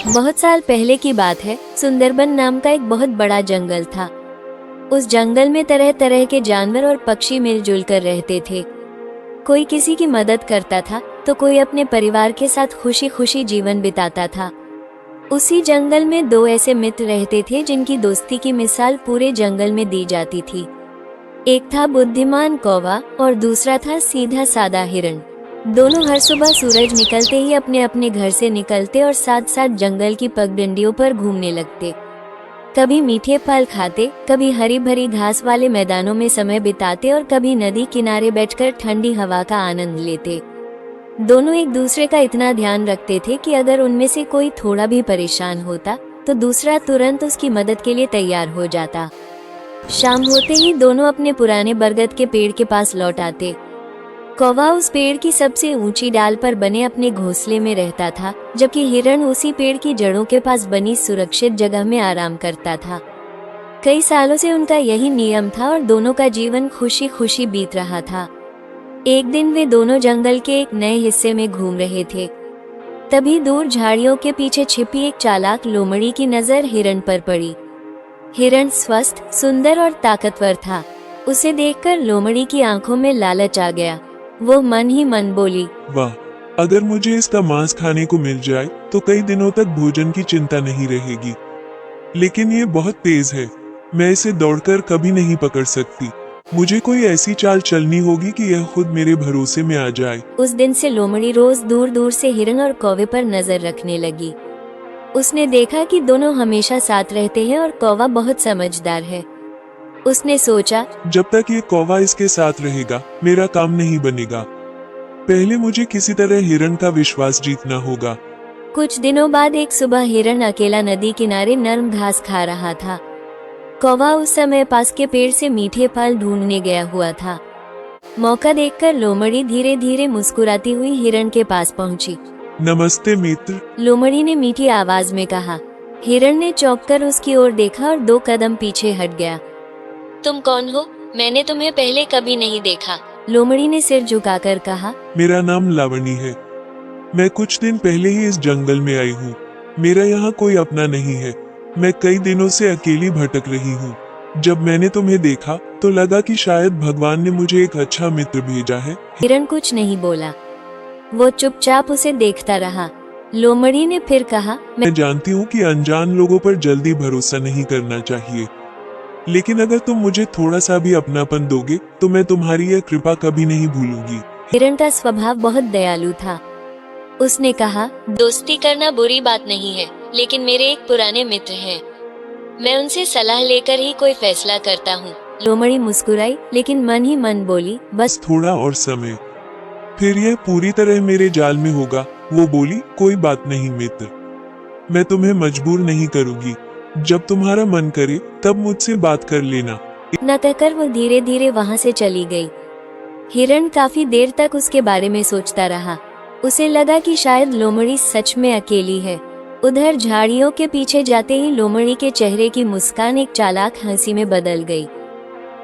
बहुत साल पहले की बात है। सुंदरबन नाम का एक बहुत बड़ा जंगल था। उस जंगल में तरह तरह के जानवर और पक्षी मिलजुल कर रहते थे। कोई किसी की मदद करता था तो कोई अपने परिवार के साथ खुशी खुशी जीवन बिताता था। उसी जंगल में दो ऐसे मित्र रहते थे जिनकी दोस्ती की मिसाल पूरे जंगल में दी जाती थी। एक था बुद्धिमान कौवा और दूसरा था सीधा सादा हिरण। दोनों हर सुबह सूरज निकलते ही अपने अपने घर से निकलते और साथ साथ जंगल की पगडंडियों पर घूमने लगते। कभी मीठे फल खाते, कभी हरी भरी घास वाले मैदानों में समय बिताते और कभी नदी किनारे बैठकर ठंडी हवा का आनंद लेते। दोनों एक दूसरे का इतना ध्यान रखते थे कि अगर उनमें से कोई थोड़ा भी परेशान होता तो दूसरा तुरंत उसकी मदद के लिए तैयार हो जाता। शाम होते ही दोनों अपने पुराने बरगद के पेड़ के पास लौट आते। कौवा उस पेड़ की सबसे ऊंची डाल पर बने अपने घोंसले में रहता था, जबकि हिरण उसी पेड़ की जड़ों के पास बनी सुरक्षित जगह में आराम करता था। कई सालों से उनका यही नियम था और दोनों का जीवन खुशी खुशी बीत रहा था। एक दिन वे दोनों जंगल के एक नए हिस्से में घूम रहे थे। तभी दूर झाड़ियों के पीछे छिपी एक चालाक लोमड़ी की नजर हिरण पर पड़ी। हिरण स्वस्थ, सुंदर और ताकतवर था। उसे देखकर लोमड़ी की आंखों में लालच आ गया। वो मन ही मन बोली, वाह, अगर मुझे इसका मांस खाने को मिल जाए तो कई दिनों तक भोजन की चिंता नहीं रहेगी। लेकिन ये बहुत तेज है, मैं इसे दौड़कर कभी नहीं पकड़ सकती। मुझे कोई ऐसी चाल चलनी होगी कि यह खुद मेरे भरोसे में आ जाए। उस दिन से लोमड़ी रोज दूर दूर से हिरण और कौवे पर नजर रखने लगी। उसने देखा कि दोनों हमेशा साथ रहते हैं और कौवा बहुत समझदार है। उसने सोचा, जब तक ये कौवा इसके साथ रहेगा मेरा काम नहीं बनेगा। पहले मुझे किसी तरह हिरण का विश्वास जीतना होगा। कुछ दिनों बाद एक सुबह हिरण अकेला नदी किनारे नर्म घास खा रहा था। कौवा उस समय पास के पेड़ से मीठे फल ढूंढने गया हुआ था। मौका देखकर लोमड़ी धीरे धीरे मुस्कुराती हुई हिरण के पास पहुंची। नमस्ते मित्र। लोमड़ी ने मीठी आवाज में कहा। हिरण ने चौंककर उसकी ओर देखा और 2 कदम पीछे हट गया। तुम कौन हो? मैंने तुम्हें पहले कभी नहीं देखा। लोमड़ी ने सिर झुकाकर कहा। मेरा नाम लावणी है। मैं कुछ दिन पहले ही इस जंगल में आई हूँ। मेरा यहाँ कोई अपना नहीं है। मैं कई दिनों से अकेली भटक रही हूँ। जब मैंने तुम्हें देखा तो लगा कि शायद भगवान ने मुझे एक अच्छा मित्र भेजा है। हिरण कुछ नहीं बोला। वो चुपचाप उसे देखता रहा। लोमड़ी ने फिर कहा, मैं जानती हूँ कि अनजान लोगों पर जल्दी भरोसा नहीं करना चाहिए, लेकिन अगर तुम मुझे थोड़ा सा भी अपनापन दोगे तो मैं तुम्हारी यह कृपा कभी नहीं भूलूंगी। हिरण का स्वभाव बहुत दयालु था। उसने कहा, दोस्ती करना बुरी बात नहीं है, लेकिन मेरे एक पुराने मित्र हैं। मैं उनसे सलाह लेकर ही कोई फैसला करता हूँ। लोमड़ी मुस्कुराई, लेकिन मन ही मन बोली, बस थोड़ा और समय, फिर यह पूरी तरह मेरे जाल में होगा। वो बोली, कोई बात नहीं मित्र, मैं तुम्हें मजबूर नहीं करूंगी। जब तुम्हारा मन करे तब मुझसे बात कर लेना। न कहकर वो धीरे धीरे वहाँ से चली गई। हिरण काफी देर तक उसके बारे में सोचता रहा। उसे लगा कि शायद लोमड़ी सच में अकेली है। उधर झाड़ियों के पीछे जाते ही लोमड़ी के चेहरे की मुस्कान एक चालाक हंसी में बदल गई।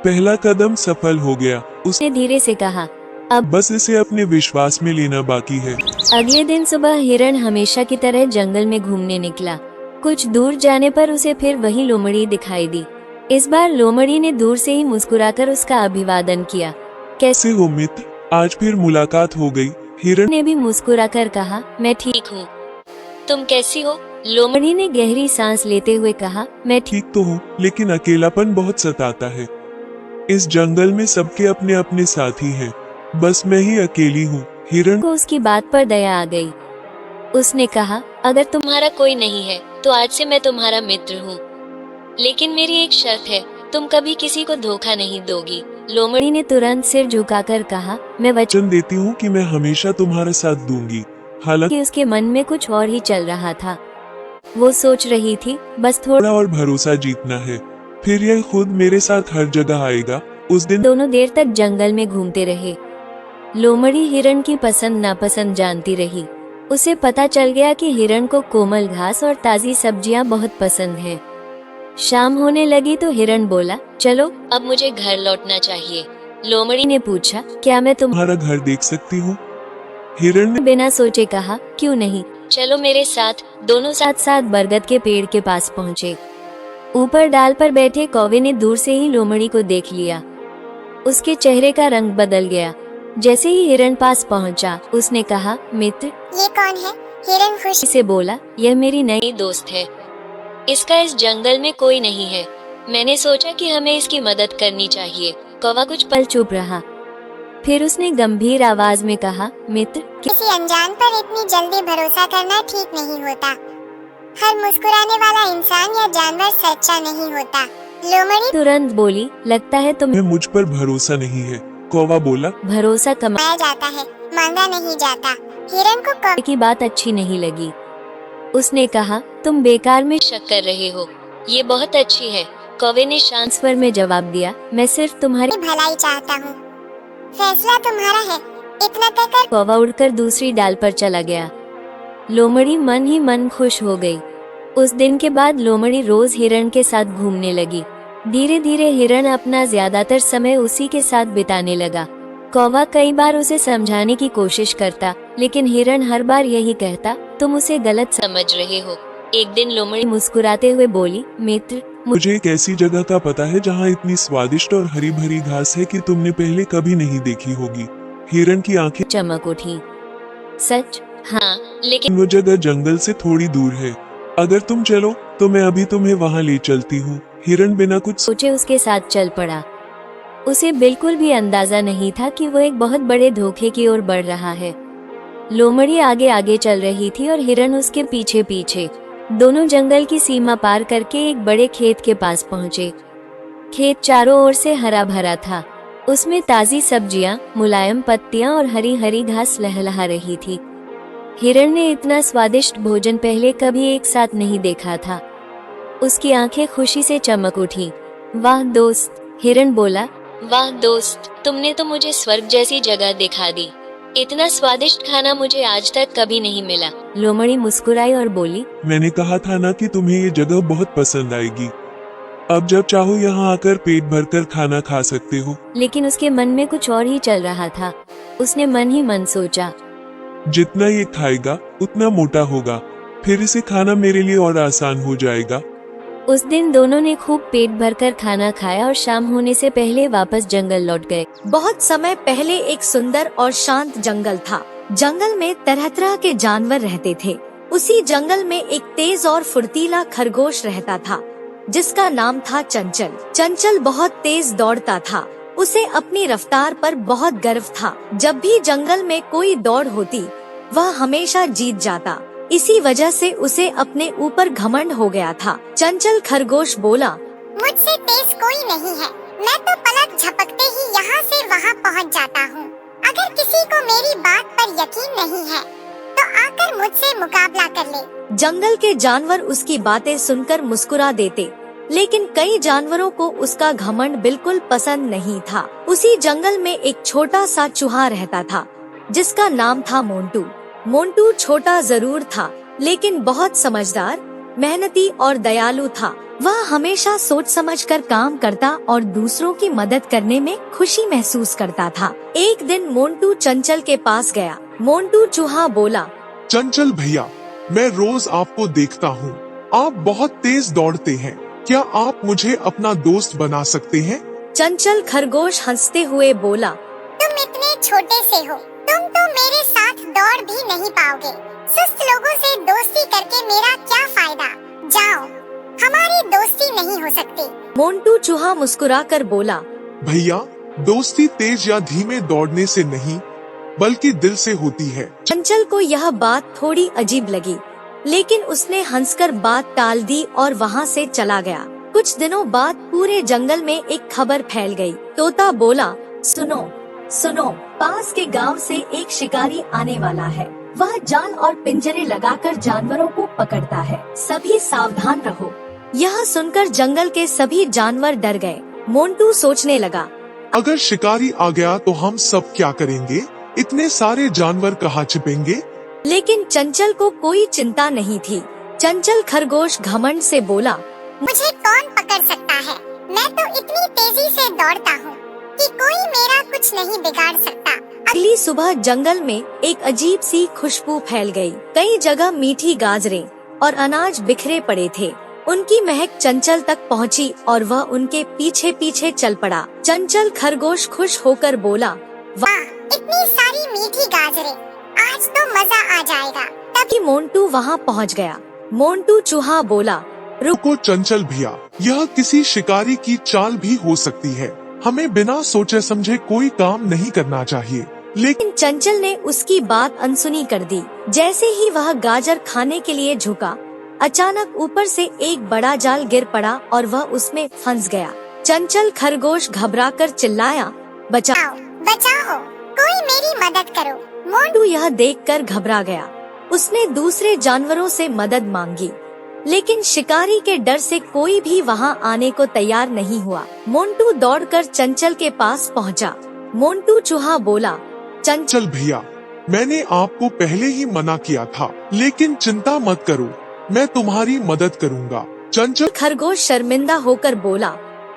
पहला कदम सफल हो गया, उसने धीरे से कहा। अब बस इसे अपने विश्वास में लेना बाकी है। अगले दिन सुबह हिरण हमेशा की तरह जंगल में घूमने निकला। कुछ दूर जाने पर उसे फिर वही लोमड़ी दिखाई दी। इस बार लोमड़ी ने दूर से ही मुस्कुराकर उसका अभिवादन किया। कैसे हो मित्र, आज फिर मुलाकात हो गई। हिरण ने भी मुस्कुराकर कहा, मैं ठीक हूँ। तुम कैसी हो? लोमड़ी ने गहरी सांस लेते हुए कहा, मैं ठीक तो हूँ, लेकिन अकेलापन बहुत सताता है। इस जंगल में सबके अपने अपने साथी हैं, बस मैं ही अकेली हूँ। हिरण को उसकी बात पर दया आ गई। उसने कहा, अगर तुम्हारा कोई नहीं है तो आज से मैं तुम्हारा मित्र हूँ, लेकिन मेरी एक शर्त है, तुम कभी किसी को धोखा नहीं दोगी। लोमड़ी ने तुरंत सिर झुकाकर कहा, मैं वचन देती हूँ कि मैं हमेशा तुम्हारा साथ दूंगी। हालांकि उसके मन में कुछ और ही चल रहा था। वो सोच रही थी, बस थोड़ा और भरोसा जीतना है, फिर यह खुद मेरे साथ हर जगह आएगा। उस दिन दोनों देर तक जंगल में घूमते रहे। लोमड़ी हिरण की पसंद नापसंद जानती रही। उसे पता चल गया कि हिरण को कोमल घास और ताजी सब्जियां बहुत पसंद हैं। शाम होने लगी तो हिरण बोला, चलो अब मुझे घर लौटना चाहिए। लोमड़ी ने पूछा, क्या मैं तुम्हारा घर देख सकती हूँ? हिरण ने बिना सोचे कहा, क्यों नहीं, चलो मेरे साथ। दोनों साथ साथ बरगद के पेड़ के पास पहुँचे। ऊपर डाल पर बैठे कौवे ने दूर से ही लोमड़ी को देख लिया। उसके चेहरे का रंग बदल गया। जैसे ही हिरण पास पहुंचा, उसने कहा, मित्र। ये कौन है? हिरण खुशी से बोला, यह मेरी नई दोस्त है। इसका इस जंगल में कोई नहीं है। मैंने सोचा कि हमें इसकी मदद करनी चाहिए। कौवा कुछ पल चुप रहा, फिर उसने गंभीर आवाज में कहा, मित्र। किसी अनजान पर इतनी जल्दी भरोसा करना ठीक नहीं होता। हर मुस्कुराने वाला इंसान या जानवर सच्चा नहीं होता। लोमड़ी तुरंत बोली, लगता है तुम्हें मुझ पर भरोसा नहीं है। कौवा बोला, भरोसा कमाया कमाया जाता है, मांगा नहीं जाता। हिरण को कौवे की बात अच्छी नहीं लगी। उसने कहा, तुम बेकार में शक कर रहे हो। ये बहुत अच्छी है। कौवे ने शांत स्वर में जवाब दिया, मैं सिर्फ तुम्हारी की भलाई चाहता हूँ। फैसला तुम्हारा है। इतना कहकर कौवा उड़कर दूसरी डाल पर चला गया। लोमड़ी मन ही मन खुश हो गई। उस दिन के बाद लोमड़ी रोज हिरण के साथ घूमने लगी। धीरे धीरे हिरण अपना ज्यादातर समय उसी के साथ बिताने लगा। कौवा कई बार उसे समझाने की कोशिश करता, लेकिन हिरण हर बार यही कहता, तुम उसे गलत समझ रहे हो। एक दिन लोमड़ी मुस्कुराते हुए बोली, मित्र, मुझे एक ऐसी जगह का पता है जहाँ इतनी स्वादिष्ट और हरी भरी घास है कि तुमने पहले कभी नहीं देखी होगी। हिरण की आंखें चमक उठी। सच? हाँ, लेकिन वो जगह जंगल से थोड़ी दूर है। अगर तुम चलो तो मैं अभी तुम्हें वहाँ ले चलती हूँ। हिरण बिना कुछ सोचे उसके साथ चल पड़ा। उसे बिल्कुल भी अंदाजा नहीं था कि वो एक बहुत बड़े धोखे की ओर बढ़ रहा है। लोमड़ी आगे आगे चल रही थी और हिरण उसके पीछे पीछे। दोनों जंगल की सीमा पार करके एक बड़े खेत के पास पहुंचे। खेत चारों ओर से हरा भरा था। उसमें ताजी सब्जियां, मुलायम पत्तियां और हरी हरी घास लहलहा रही थी। हिरण ने इतना स्वादिष्ट भोजन पहले कभी एक साथ नहीं देखा था। उसकी आंखें खुशी से चमक उठी। वाह दोस्त, हिरण बोला, वाह दोस्त, तुमने तो मुझे स्वर्ग जैसी जगह दिखा दी। इतना स्वादिष्ट खाना मुझे आज तक कभी नहीं मिला। लोमड़ी मुस्कुराई और बोली, मैंने कहा था ना कि तुम्हें ये जगह बहुत पसंद आएगी। अब जब चाहो यहाँ आकर पेट भरकर खाना खा सकते हो। लेकिन उसके मन में कुछ और ही चल रहा था। उसने मन ही मन सोचा, जितना ये खाएगा उतना मोटा होगा, फिर इसे खाना मेरे लिए और आसान हो जाएगा। उस दिन दोनों ने खूब पेट भरकर खाना खाया और शाम होने से पहले वापस जंगल लौट गए। बहुत समय पहले एक सुंदर और शांत जंगल था। जंगल में तरह तरह के जानवर रहते थे। उसी जंगल में एक तेज और फुर्तीला खरगोश रहता था, जिसका नाम था चंचल। चंचल बहुत तेज दौड़ता था। उसे अपनी रफ्तार पर बहुत गर्व था। जब भी जंगल में कोई दौड़ होती, वह हमेशा जीत जाता। इसी वजह से उसे अपने ऊपर घमंड हो गया था। चंचल खरगोश बोला, मुझसे तेज कोई नहीं है। मैं तो पलक झपकते ही यहाँ से वहाँ पहुँच जाता हूँ। अगर किसी को मेरी बात पर यकीन नहीं है, तो आकर मुझसे मुकाबला कर ले। जंगल के जानवर उसकी बातें सुनकर मुस्कुरा देते, लेकिन कई जानवरों को उसका घमंड बिल्कुल पसंद नहीं था। उसी जंगल में एक छोटा सा चूहा रहता था, जिसका नाम था मोंटू। मोंटू छोटा जरूर था, लेकिन बहुत समझदार, मेहनती और दयालु था। वह हमेशा सोच समझकर काम करता और दूसरों की मदद करने में खुशी महसूस करता था। एक दिन मोंटू चंचल के पास गया। मोंटू चूहा बोला, चंचल भैया, मैं रोज आपको देखता हूँ। आप बहुत तेज दौड़ते हैं। क्या आप मुझे अपना दोस्त बना सकते हैं? चंचल खरगोश हंसते हुए बोला, तुम इतने छोटे से हो, तुम तो मेरे साथ दौड़ भी नहीं पाओगे। सुस्त लोगों से दोस्ती करके मेरा क्या फायदा? जाओ, हमारी दोस्ती नहीं हो सकती। मोंटू चूहा मुस्कुराकर बोला, भैया, दोस्ती तेज या धीमे दौड़ने से नहीं, बल्कि दिल से होती है। चंचल को यह बात थोड़ी अजीब लगी, लेकिन उसने हंसकर बात टाल दी और वहाँ से चला गया। कुछ दिनों बाद पूरे जंगल में एक खबर फैल गई। तोता बोला, सुनो सुनो, पास के गांव से एक शिकारी आने वाला है। वह जाल और पिंजरे लगाकर जानवरों को पकड़ता है। सभी सावधान रहो। यह सुनकर जंगल के सभी जानवर डर गए। मोंटू सोचने लगा, अगर शिकारी आ गया तो हम सब क्या करेंगे? इतने सारे जानवर कहाँ छिपेंगे? लेकिन चंचल को कोई चिंता नहीं थी। चंचल खरगोश घमंड से बोला, मुझे कौन पकड़ सकता है? मैं तो इतनी तेजी से दौड़ता हूँ कि कोई मेरा कुछ नहीं बिगाड़ सकता। अगली सुबह जंगल में एक अजीब सी खुशबू फैल गई। कई जगह मीठी गाजरें और अनाज बिखरे पड़े थे। उनकी महक चंचल तक पहुंची और वह उनके पीछे पीछे चल पड़ा। चंचल खरगोश खुश होकर बोला, वाह, इतनी सारी मीठी गाजरें, आज तो मजा आ जाएगा। तभी मोंटू वहां पहुंच गया। मोंटू चूहा बोला, रुको चंचल भैया, यह किसी शिकारी की चाल भी हो सकती है। हमें बिना सोचे समझे कोई काम नहीं करना चाहिए। लेकिन चंचल ने उसकी बात अनसुनी कर दी। जैसे ही वह गाजर खाने के लिए झुका, अचानक ऊपर से एक बड़ा जाल गिर पड़ा और वह उसमें फंस गया। चंचल खरगोश घबराकर चिल्लाया, बचाओ, बचाओ, कोई मेरी मदद करो। मोंटू यह देखकर घबरा गया। उसने दूसरे जानवरों से मदद मांगी, लेकिन शिकारी के डर से कोई भी वहां आने को तैयार नहीं हुआ। मोंटू दौड़कर चंचल के पास पहुंचा। मोंटू चूहा बोला, चंचल भैया, मैंने आपको पहले ही मना किया था, लेकिन चिंता मत करो, मैं तुम्हारी मदद करूंगा। चंचल खरगोश शर्मिंदा होकर बोला,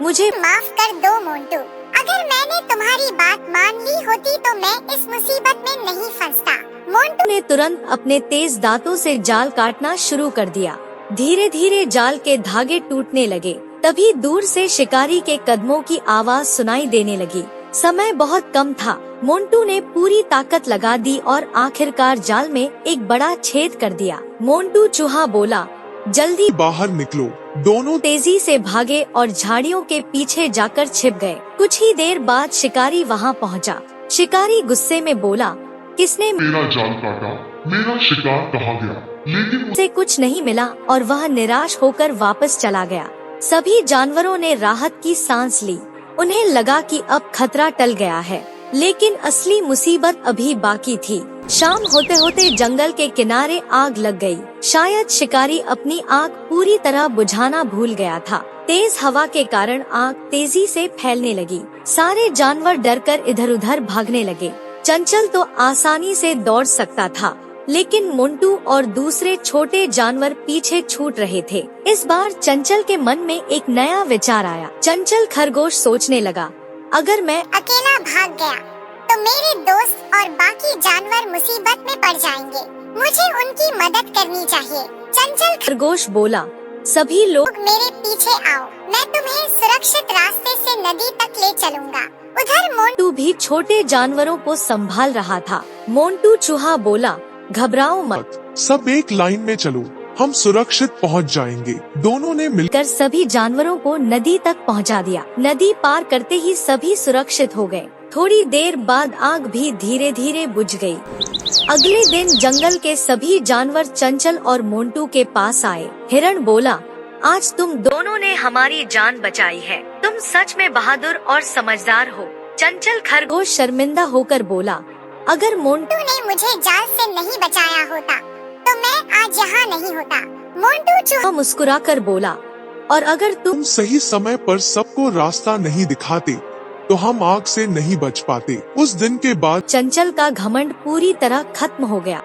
मुझे माफ कर दो मोंटू, अगर मैंने तुम्हारी बात मान ली होती तो मैं इस मुसीबत में नहीं फंसता। मोंटू ने तुरंत अपने तेज दांतों से जाल काटना शुरू कर दिया। धीरे धीरे जाल के धागे टूटने लगे। तभी दूर से शिकारी के कदमों की आवाज सुनाई देने लगी। समय बहुत कम था। मोंटू ने पूरी ताकत लगा दी और आखिरकार जाल में एक बड़ा छेद कर दिया। मोंटू चूहा बोला, जल्दी बाहर निकलो। दोनों तेजी से भागे और झाड़ियों के पीछे जाकर छिप गए। कुछ ही देर बाद शिकारी वहां पहुंचा। शिकारी गुस्से में बोला, किसने मेरा जाल काटा, मेरा शिकार कहाँ गया? लेकिन उसे कुछ नहीं मिला और वह निराश होकर वापस चला गया। सभी जानवरों ने राहत की सांस ली। उन्हें लगा कि अब खतरा टल गया है, लेकिन असली मुसीबत अभी बाकी थी। शाम होते होते जंगल के किनारे आग लग गई। शायद शिकारी अपनी आग पूरी तरह बुझाना भूल गया था। तेज हवा के कारण आग तेजी से फैलने लगी। सारे जानवर डरकर इधर-उधर भागने लगे। चंचल तो आसानी से दौड़ सकता था, लेकिन मोंटू और दूसरे छोटे जानवर पीछे छूट रहे थे। इस बार चंचल के मन में एक नया विचार आया। चंचल खरगोश सोचने लगा, अगर मैं अकेला भाग गया तो मेरे दोस्त और बाकी जानवर मुसीबत में पड़ जाएंगे। मुझे उनकी मदद करनी चाहिए। चंचल खरगोश बोला, सभी लोग मेरे पीछे आओ, मैं तुम्हें सुरक्षित रास्ते से नदी तक ले चलूंगा। उधर मोंटू भी छोटे जानवरों को संभाल रहा था। मोंटू चूहा बोला, घबराओ मत, सब एक लाइन में चलो, हम सुरक्षित पहुंच जाएंगे। दोनों ने मिलकर सभी जानवरों को नदी तक पहुंचा दिया। नदी पार करते ही सभी सुरक्षित हो गए। थोड़ी देर बाद आग भी धीरे धीरे बुझ गई। अगले दिन जंगल के सभी जानवर चंचल और मोंटू के पास आए। हिरण बोला, आज तुम दोनों ने हमारी जान बचाई है। तुम सच में बहादुर और समझदार हो। चंचल खरगोश शर्मिंदा होकर बोला, अगर मोंटू ने मुझे जाल से नहीं बचाया होता तो मैं आज यहाँ नहीं होता। मोंटू चूहा मुस्कुराकर बोला, और अगर तुम तुम सही समय पर सबको रास्ता नहीं दिखाते तो हम आग से नहीं बच पाते। उस दिन के बाद चंचल का घमंड पूरी तरह खत्म हो गया।